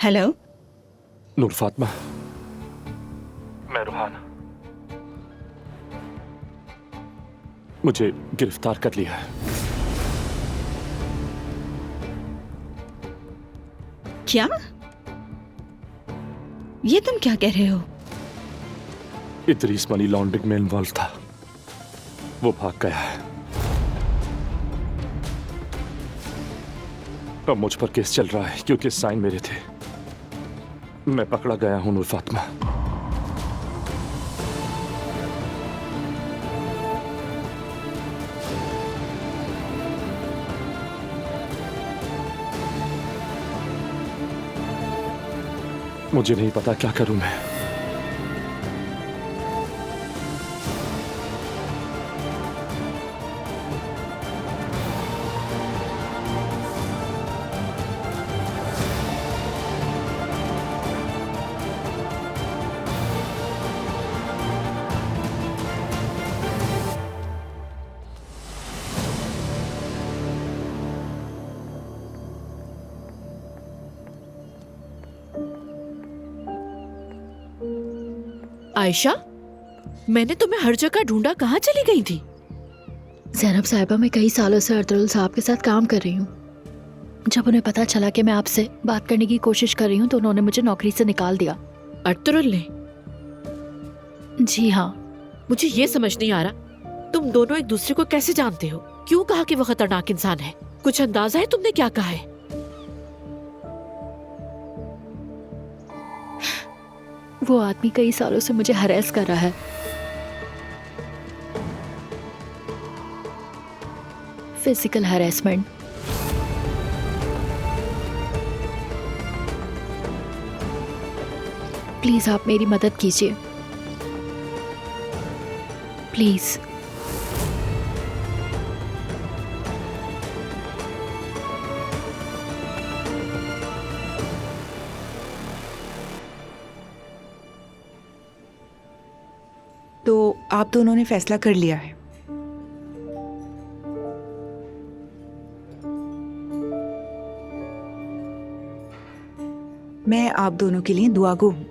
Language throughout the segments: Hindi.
हेलो। नूर फातिमा, मैं रूहान। मुझे गिरफ्तार कर लिया है। क्या? ये तुम क्या कह रहे हो? इदरीस मनी लॉन्ड्रिंग में इन्वॉल्व था, वो भाग गया है। अब मुझ पर केस चल रहा है क्योंकि साइन मेरे थे। मैं पकड़ा गया हूं नूर फातिमा। मुझे नहीं पता क्या करूं मैं। आयशा, मैंने तुम्हें हर जगह ढूंढा, कहाँ चली गई थी? ज़ैनब साहिबा, मैं कई सालों से अर्तुल साहब के साथ काम कर रही हूँ। जब उन्हें पता चला कि मैं आपसे बात करने की कोशिश कर रही हूँ तो उन्होंने मुझे नौकरी से निकाल दिया। अर्तुल ने? जी हाँ। मुझे ये समझ नहीं आ रहा, तुम दोनों एक दूसरे को कैसे जानते हो? क्यों कहा कि वो खतरनाक इंसान है? कुछ अंदाजा है तुमने क्या कहा है? वो आदमी कई सालों से मुझे हरेस कर रहा है। Physical harassment. प्लीज आप मेरी मदद कीजिए, प्लीज। तो आप दोनों ने फैसला कर लिया है? मैं आप दोनों के लिए दुआगो हूं।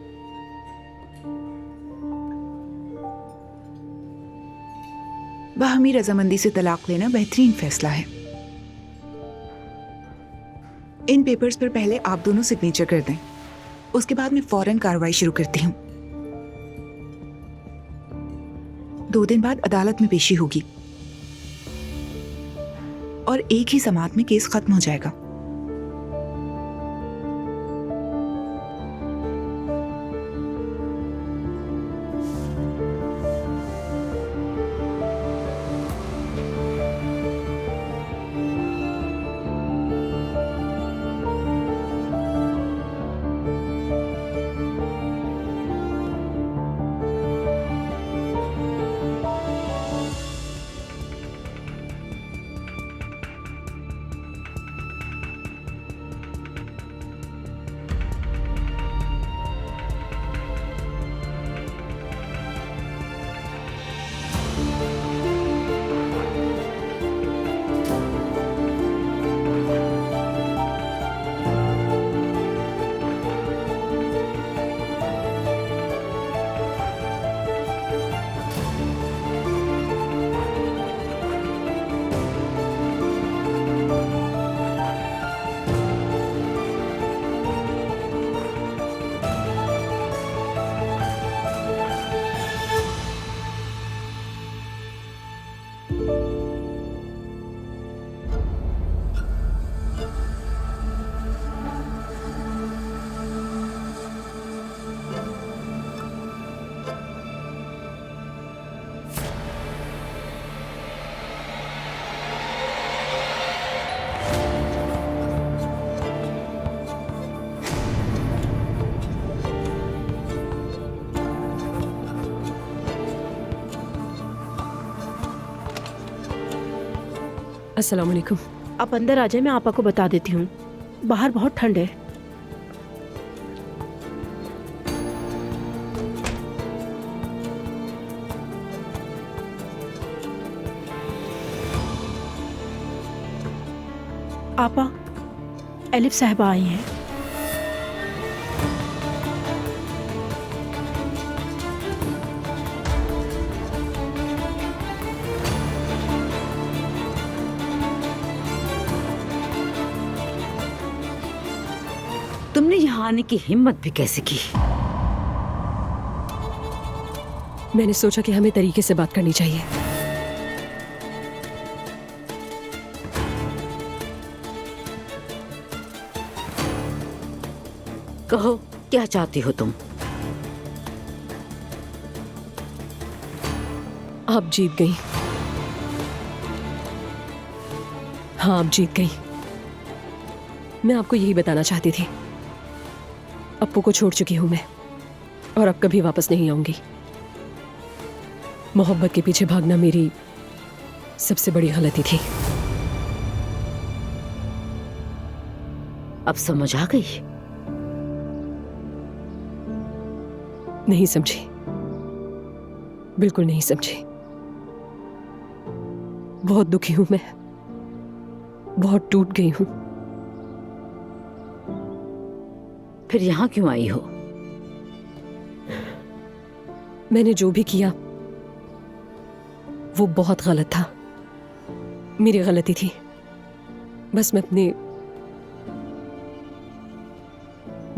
बाहमी रजामंदी से तलाक लेना बेहतरीन फैसला है। इन पेपर्स पर पहले आप दोनों सिग्नेचर कर दें, उसके बाद मैं फौरन कार्रवाई शुरू करती हूँ। 2 दिन बाद अदालत में पेशी होगी और एक ही समात में केस खत्म हो जाएगा। अस्सलाम वालेकुम। आप अंदर आ जाए, मैं आपा को बता देती हूँ। बाहर बहुत ठंड है। आपा, एलिफ साहबा आई हैं। तुमने यहाँ आने की हिम्मत भी कैसे की? मैंने सोचा कि हमें तरीके से बात करनी चाहिए। कहो, क्या चाहती हो तुम? आप जीत गई। हाँ, आप जीत गई। मैं आपको यही बताना चाहती थी। अप्पू को छोड़ चुकी हूं मैं, और अब कभी वापस नहीं आऊंगी। मोहब्बत के पीछे भागना मेरी सबसे बड़ी गलती थी। अब समझ आ गई? नहीं समझी, बिल्कुल नहीं समझी। बहुत दुखी हूं मैं, बहुत टूट गई हूं। फिर यहाँ क्यों आई हो? मैंने जो भी किया वो बहुत गलत था, मेरी गलती थी। बस मैं अपने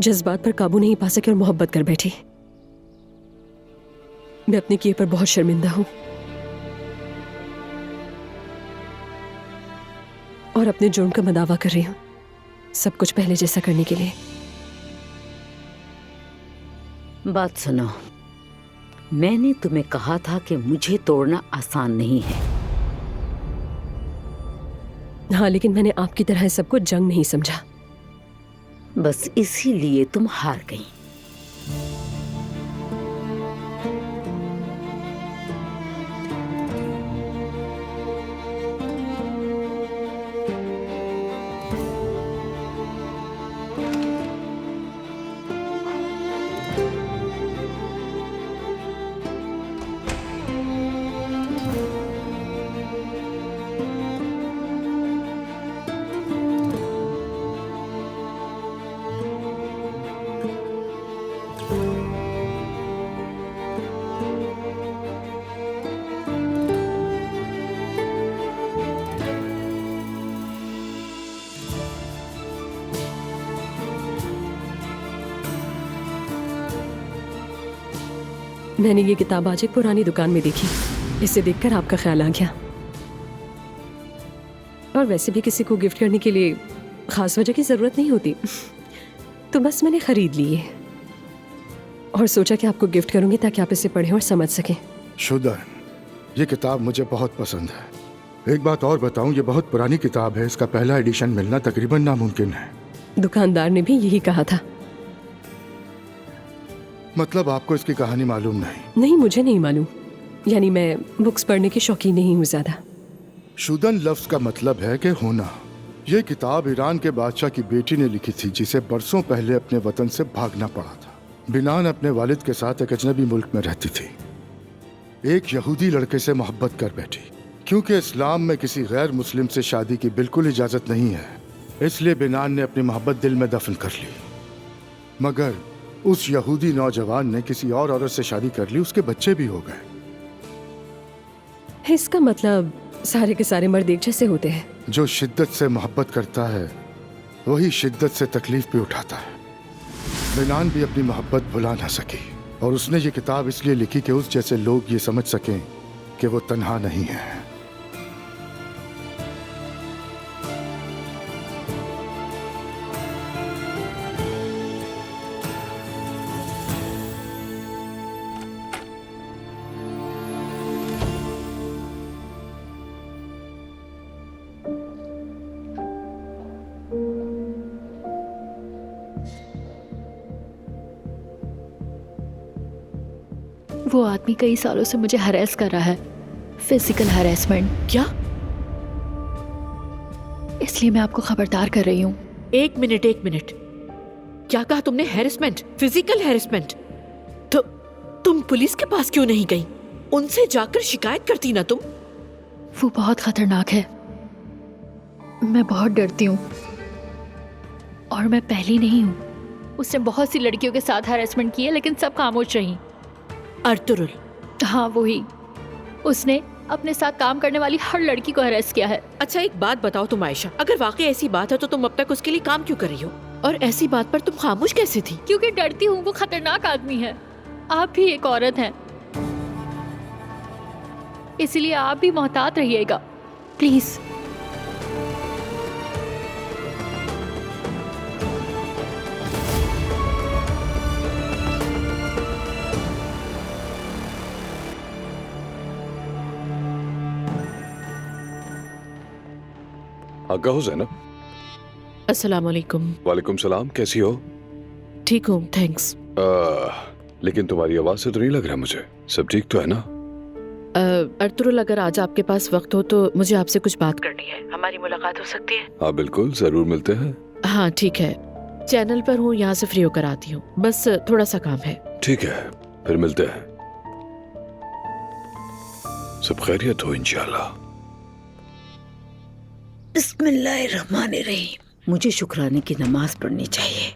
जज्बात पर काबू नहीं पा सकी और मोहब्बत कर बैठी। मैं अपने किए पर बहुत शर्मिंदा हूं और अपने जुर्म का मदावा कर रही हूं, सब कुछ पहले जैसा करने के लिए। बात सुनो, मैंने तुम्हें कहा था कि मुझे तोड़ना आसान नहीं है। हाँ, लेकिन मैंने आपकी तरह सबको जंग नहीं समझा। बस इसीलिए तुम हार गई। मैंने ये किताब आज एक पुरानी दुकान में देखी, इसे देखकर आपका ख्याल आ गया। और वैसे भी किसी को गिफ्ट करने के लिए खास वजह की जरूरत नहीं होती, तो बस मैंने खरीद ली है और सोचा कि आपको गिफ्ट करूंगी ताकि आप इसे पढ़ें और समझ सकें। शुदन, ये किताब मुझे बहुत पसंद है। एक बात और बताऊं, ये बहुत पुरानी किताब है। इसका पहला एडिशन मिलना तकरीबन नामुमकिन है। दुकानदार ने भी यही कहा था। मतलब आपको इसकी कहानी मालूम नहीं? नहीं, मुझे नहीं मालूम। यानी मैं बुक्स पढ़ने की शौकीन नहीं हूँ ज्यादा। शुदन लफ्ज का मतलब है कि होना। ये किताब ईरान के बादशाह की बेटी ने लिखी थी, जिसे बरसों पहले अपने वतन से भागना पड़ा था। बिनान अपने वालिद के साथ एक अजनबी मुल्क में रहती थी। एक यहूदी लड़के से मोहब्बत कर बैठी। क्योंकि इस्लाम में किसी गैर मुस्लिम से शादी की बिल्कुल इजाज़त नहीं है, इसलिए बिनान ने अपनी मोहब्बत दिल में दफन कर ली। मगर उस यहूदी नौजवान ने किसी और औरत से शादी कर ली, उसके बच्चे भी हो गए। इसका मतलब सारे के सारे मर्द एक जैसे होते हैं। जो शिद्दत से मोहब्बत करता है वही शिद्दत से तकलीफ भी उठाता है। बिनान भी अपनी मोहब्बत भुला ना सकी और उसने ये किताब इसलिए लिखी कि उस जैसे लोग ये समझ सकें कि वो तन्हा नहीं है। वो आदमी कई सालों से मुझे हरेस कर रहा है, फिजिकल हरेसमेंट। क्या? इसलिए मैं आपको खबरदार कर रही हूँ। एक मिनट। क्या कहा तुमने? Harassment, physical harassment? तो तुम पुलिस के पास क्यों नहीं गई? उनसे जाकर शिकायत करती ना तुम। वो बहुत खतरनाक है, मैं बहुत डरती हूँ और मैं पहली नहीं हूँ। उसने बहुत सी लड़कियों के साथ हैरेसमेंट की है, लेकिन सब खामोश रही। अर्तुरुल? हाँ, वही। उसने अपने साथ काम करने वाली हर लड़की को हरेस किया है। अच्छा, एक बात बताओ तुम आयशा, अगर वाकई ऐसी बात है तो तुम अब तक उसके लिए काम क्यों कर रही हो? और ऐसी बात पर तुम खामोश कैसे थी? क्योंकि डरती हूँ, वो खतरनाक आदमी है। आप भी एक औरत हैं, इसलिए आप भी मोहतात रहिएगा प्लीज। आगा हो जैनब। अस्सलाम वालेकुम। वालेकुम सलाम, कैसी हो? ठीक हूँ, थैंक्स। लेकिन तुम्हारी आवाज से तो नहीं लग रहा मुझे। सब ठीक तो है ना? अर्तुरुल, अगर आज आपके पास वक्त हो तो मुझे आपसे कुछ बात करनी है। हमारी मुलाकात हो सकती है? हाँ बिल्कुल, जरूर मिलते हैं। हाँ ठीक है, चैनल पर हूँ, यहाँ से फ्री होकर आती हूँ, बस थोड़ा सा काम है। ठीक है, फिर मिलते हैं। सब खैरियत हो इंशाल्लाह। बिस्मिल्लाहिर्रहमानिर्रहीम। मुझे शुक्राने की नमाज पढ़नी चाहिए।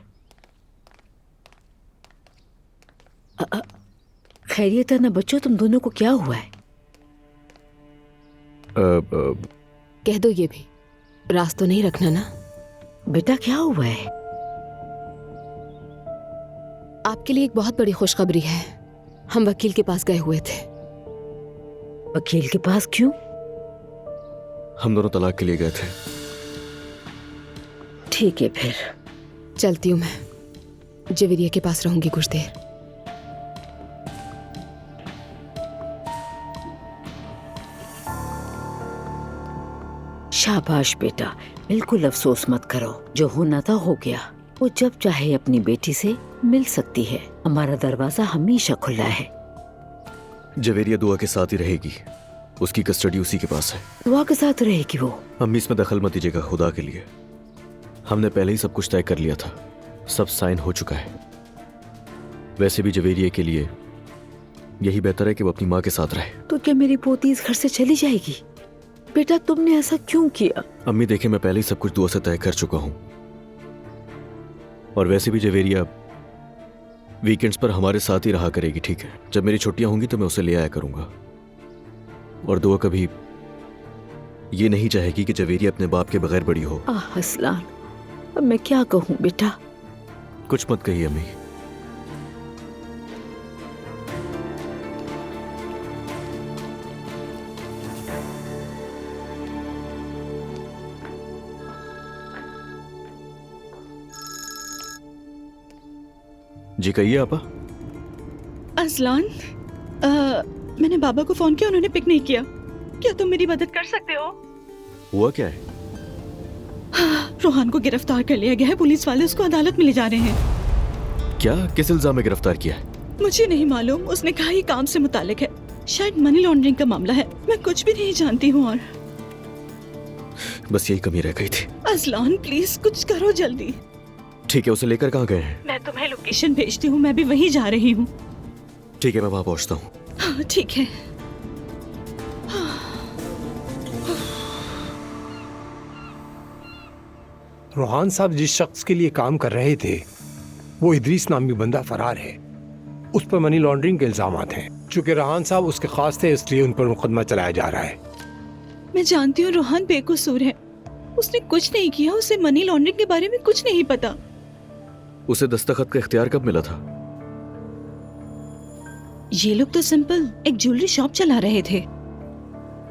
खैरियत है ना बच्चों? तुम दोनों को क्या हुआ है? कह दो ये भी, राज तो नहीं रखना ना। बेटा क्या हुआ है? आपके लिए एक बहुत बड़ी खुशखबरी है। हम वकील के पास गए हुए थे। वकील के पास क्यों? हम दोनों तलाक के लिए गए थे। ठीक है फिर चलती हूँ मैं। जवेरिया के पास रहूंगी कुछ देर। शाबाश बेटा, बिल्कुल अफसोस मत करो। जो होना था हो गया। वो जब चाहे अपनी बेटी से मिल सकती है। हमारा दरवाजा हमेशा खुला है। जवेरिया दुआ के साथ ही रहेगी, उसकी कस्टडी उसी के पास है। दुआ के साथ रहेगी वो? अम्मी इसमें दखल मत दीजिएगा खुदा के लिए। हमने पहले ही सब कुछ तय कर लिया था, सब साइन हो चुका है। वैसे भी जवेरिया के लिए यही बेहतर है कि वो अपनी माँ के साथ रहे। तो क्या मेरी पोती इस घर से चली जाएगी? बेटा तुमने ऐसा क्यों किया? अम्मी देखिए, मैं पहले ही सब कुछ दुआ से तय कर चुका हूँ। और वैसे भी जवेरिया वीकेंड्स पर हमारे साथ ही रहा करेगी, ठीक है? जब मेरी छुट्टियां होंगी तो मैं उसे ले आया करूंगा। और दुआ कभी ये नहीं चाहेगी कि जवेरिया अपने बाप के बगैर बड़ी हो। असलान, अब मैं क्या कहूँ बेटा? कुछ मत कहिए अम्मी। जी कहिए आपा। अजलान, मैंने बाबा को फोन किया, उन्होंने पिक नहीं किया। क्या तुम मेरी मदद कर सकते हो? हुआ क्या है? रोहान को गिरफ्तार कर लिया गया है। पुलिस वाले उसको अदालत में ले जा रहे हैं। क्या? किस इल्जाम में गिरफ्तार किया है? मुझे नहीं मालूम। उसने कहा ये काम से मुतालिक है, शायद मनी लॉन्ड्रिंग का मामला है। मैं कुछ भी नहीं जानती हूँ। और बस यही कमी रह गई थी। अजलान प्लीज कुछ करो जल्दी। ठीक है, उसे लेकर कहाँ गए हैं? मैं तुम्हें लोकेशन भेजती हूँ, मैं भी वहीं जा रही हूँ। ठीक है, मैं वहां पहुंचता हूँ। हाँ, ठीक है। रोहान साहब जिस शख्स के लिए काम कर रहे थे वो इदरीस नामी बंदा फरार है। उस पर मनी लॉन्ड्रिंग के इल्जामात हैं। चूंकि रोहान साहब उसके खास थे इसलिए उन पर मुकदमा चलाया जा रहा है। मैं जानती हूँ रोहान बेकसूर है। उसने कुछ नहीं किया। उसे मनी लॉन्ड्रिंग के बारे में कुछ नहीं पता। उसे दस्तखत का इख्तियार कब मिला था? ये लोग तो सिंपल एक ज्वेलरी शॉप चला रहे थे।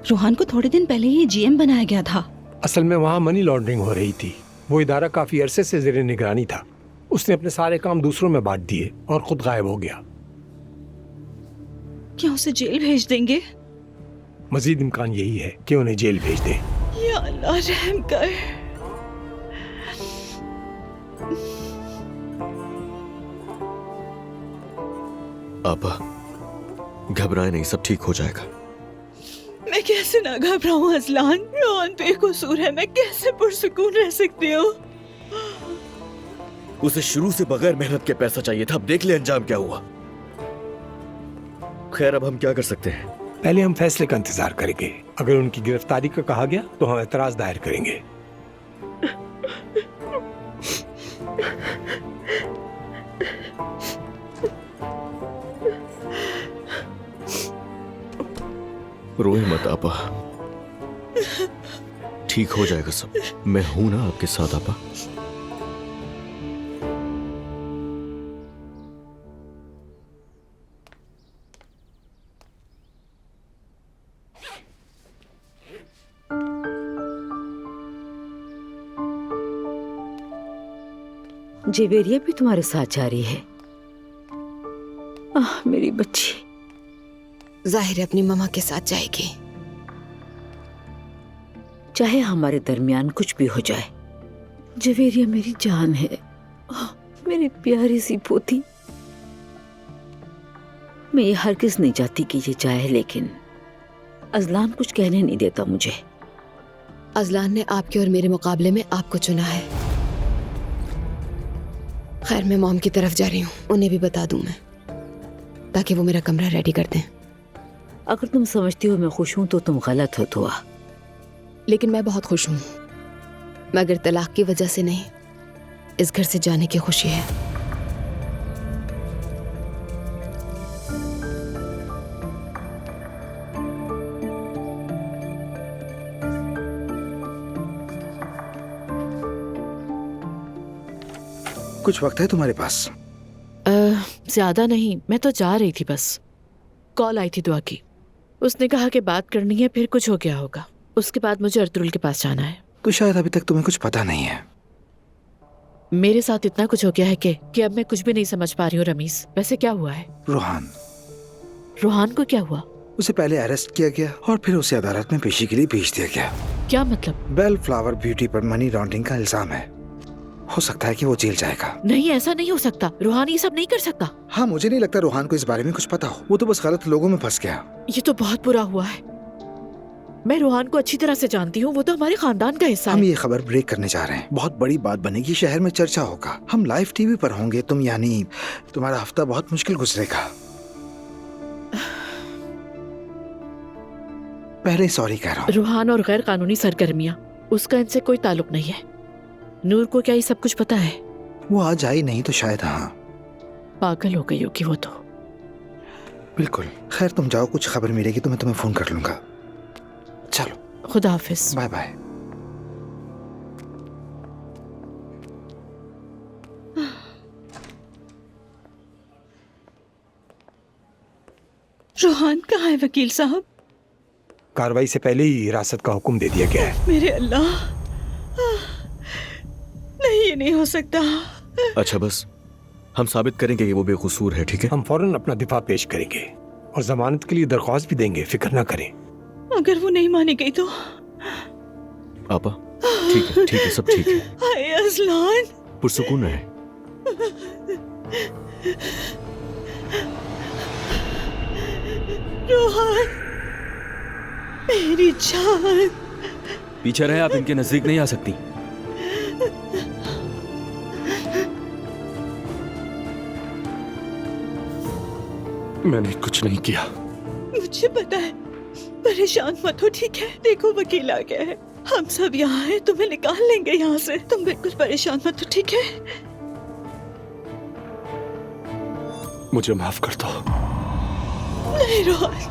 रोहान को थोड़े दिन पहले ये जीएम बनाया गया था। असल में वहाँ मनी लॉन्ड्रिंग हो रही थी। वो इदारा काफी अरसे से ज़ेरे निगरानी था। उसने अपने सारे काम दूसरों में बांट दिए और खुद गायब हो गया। क्या उसे जेल भेज देंगे? मजीद इम्कान यही है कि उन्हें जेल भेज दें। या अल्लाह रहम कर। आपा घबराए नहीं, सब ठीक हो जाएगा। मैं कैसे ना घबराऊं अजलान? रोहान बेकसूर है। मैं कैसे पुरसुकून रह सकती हूँ? उसे शुरू से बगैर मेहनत के पैसा चाहिए था। अब देख ले अंजाम क्या हुआ। खैर अब हम क्या कर सकते हैं? पहले हम फैसले का इंतजार करेंगे। अगर उनकी गिरफ्तारी का कहा गया तो हम एतराज दायर करेंगे। रोए मत आपा, ठीक हो जाएगा सब। मैं हूं ना आपके साथ आपा। जेवेरिया भी तुम्हारे साथ जा रही है? मेरी बच्ची। जाहिर है अपनी मम्मा के साथ जाएगी। चाहे हमारे दरमियान कुछ भी हो जाए, जवेरिया मेरी जान है। मेरी प्यारी सी पोती। मैं ये हरगिज़ नहीं चाहती कि ये जाए, लेकिन अजलान कुछ कहने नहीं देता मुझे। अजलान ने आपके और मेरे मुकाबले में आपको चुना है। खैर, मैं मॉम की तरफ जा रही हूँ, उन्हें भी बता दूं मैं, ताकि वो मेरा कमरा रेडी कर दें। अगर तुम समझती हो मैं खुश हूं तो तुम गलत हो तो। लेकिन मैं बहुत खुश हूँ, मगर तलाक की वजह से नहीं, इस घर से जाने की खुशी है। कुछ वक्त है तुम्हारे पास? ज्यादा नहीं, मैं तो जा रही थी बस। कॉल आई थी दुआ की, उसने कहा कि बात करनी है, फिर कुछ हो गया होगा। उसके बाद मुझे अर्तुल के पास जाना है। तो शायद अभी तक तुम्हें कुछ पता नहीं है। मेरे साथ इतना कुछ हो गया है कि अब मैं कुछ भी नहीं समझ पा रही हूँ। रमीज, वैसे क्या हुआ है? रोहान को क्या हुआ? उसे पहले अरेस्ट किया गया और फिर उसे अदालत में पेशी के लिए भेज दिया गया। क्या मतलब? बेल फ्लावर ब्यूटी पर मनी लॉन्ड्रिंग का इल्जाम है। हो सकता है कि वो जेल जाएगा। नहीं, ऐसा नहीं हो सकता। रोहान ये सब नहीं कर सकता। हाँ, मुझे नहीं लगता रोहान को इस बारे में कुछ पता हो। वो तो बस गलत लोगों में फंस गया। ये तो बहुत बुरा हुआ है। मैं रोहान को अच्छी तरह से जानती हूँ, वो तो हमारे खानदान का हिस्सा है। हम ये खबर ब्रेक करने जा रहे हैं। बहुत बड़ी बात बनेगी, शहर में चर्चा होगा, हम लाइव टीवी पर होंगे। तुम्हारा हफ्ता बहुत मुश्किल गुजरेगा। पहले सॉरी कह रहा हूँ। रोहान और गैर कानूनी सरगर्मियाँ, उसका इनसे कोई ताल्लुक नहीं है। नूर को क्या ये सब कुछ पता है? वो आज आई नहीं तो शायद। हाँ, पागल हो गई होगी वो तो। बिल्कुल। खैर, तुम जाओ, कुछ खबर मिलेगी तो मैं तुम्हें फोन कर लूंगा। चलो, खुदा हाफिज। Bye bye. रोहान कहाँ है वकील साहब? कार्रवाई से पहले ही हिरासत का हुक्म दे दिया गया है। मेरे अल्लाह, नहीं, ये नहीं हो सकता। अच्छा, बस हम साबित करेंगे कि वो बेकसूर है, ठीक है? हम फौरन अपना दिफा पेश करेंगे और जमानत के लिए दरख्वास्त भी देंगे, फिक्र ना करें। अगर वो नहीं मानी गई तो? आपा, ठीक है, सब ठीक है। हाय अजलान, पुरसुकून है। रोहान, मेरी जान। पीछे रहे, आप इनके नजदीक नहीं आ सकती। मैंने कुछ नहीं किया। मुझे पता है, परेशान मत हो, ठीक है? देखो वकील आ गया है, हम सब यहाँ हैं, तुम्हें निकाल लेंगे यहाँ से। तुम बिल्कुल परेशान मत हो, ठीक है? मुझे माफ कर दो। नहीं रोहन,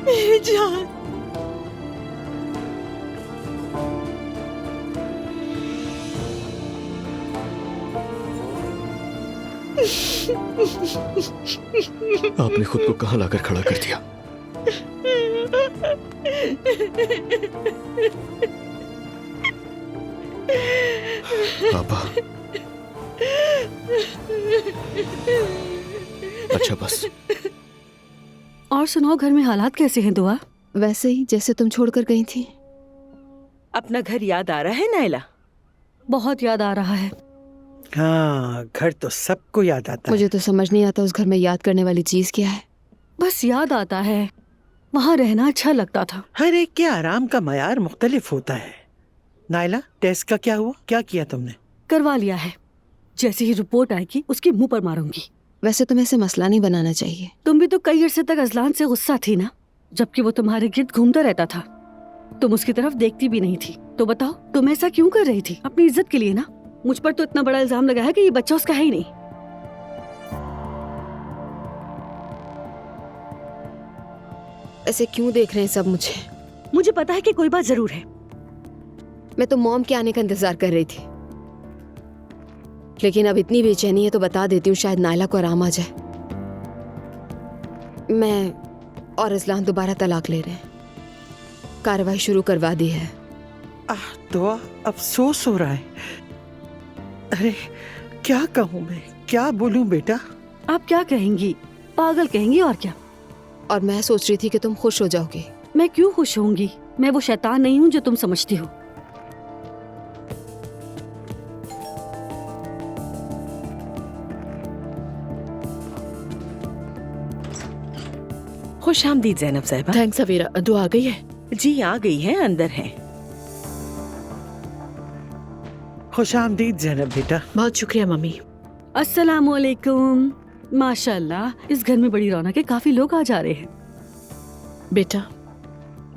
मेरी जान। आपने खुद को कहाँ लाकर खड़ा कर दिया? पापा, अच्छा बस। और सुनाओ, घर में हालात कैसे हैं दुआ? वैसे ही जैसे तुम छोड़कर गई थी। अपना घर याद आ रहा है नाइला? बहुत याद आ रहा है। हाँ, घर तो सबको याद आता है। मुझे तो समझ नहीं आता उस घर में याद करने वाली चीज क्या है। बस याद आता है, वहाँ रहना अच्छा लगता था। हर एक के आराम का मयार मुख्तलिफ होता है। नाइला, टेस्ट का क्या हुआ? क्या किया तुमने? करवा लिया है, जैसे ही रिपोर्ट आएगी उसके मुंह पर मारूंगी। वैसे तुम्हें इसे मसला नहीं बनाना चाहिए। तुम भी तो कई अरसे तक अजलान से गुस्सा थी ना, जबकि वो तुम्हारे गिर्द घूमता रहता था। तुम उसकी तरफ देखती भी नहीं थी। तो बताओ, तुम ऐसा क्यों कर रही थी? अपनी इज्जत के लिए ना। मुझ पर तो इतना बड़ा इल्जाम लगा है कि ये बच्चा उसका है ही नहीं। ऐसे क्यों देख रहे हैं सब मुझे? मुझे पता है कि कोई बात जरूर है। मैं तो मॉम के आने का इंतजार कर रही थी, लेकिन अब इतनी बेचैनी है तो बता देती हूँ, शायद नायला को आराम आ जाए। मैं और अजलान दोबारा तलाक ले रहे हैं। कार्रवाई शुरू करवा दी है। दुआ, अफसोस हो रहा है। अरे क्या कहूँ मैं, क्या बोलूँ बेटा? आप क्या कहेंगी? पागल कहेंगी और क्या। और मैं सोच रही थी कि तुम खुश हो जाओगी। मैं क्यों खुश होंगी? मैं वो शैतान नहीं हूँ जो तुम समझती हो। खुश आमदीद जैनब साहिबा। थैंक्स सवेरा, दुआ आ गई है? जी आ गई है, अंदर है। खुश आमदीद जैनब बेटा। बहुत शुक्रिया मम्मी। अस्सलामुअलैकुम। माशाल्लाह, इस घर में बड़ी रौनक है, काफी लोग आ जा रहे हैं। बेटा,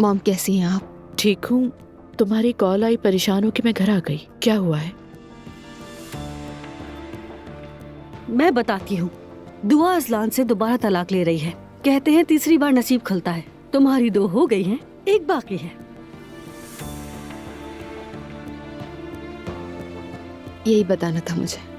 मॉम कैसी हैं आप? ठीक हूँ। तुम्हारी कॉल आई, परेशान हो कि मैं घर आ गई। क्या हुआ है? मैं बताती हूँ। दुआ अजलान से दोबारा तलाक ले रही है। कहते हैं तीसरी बार नसीब खुलता है। तुम्हारी 2 हो गई हैं, 1 बाकी है। यही बताना था मुझे।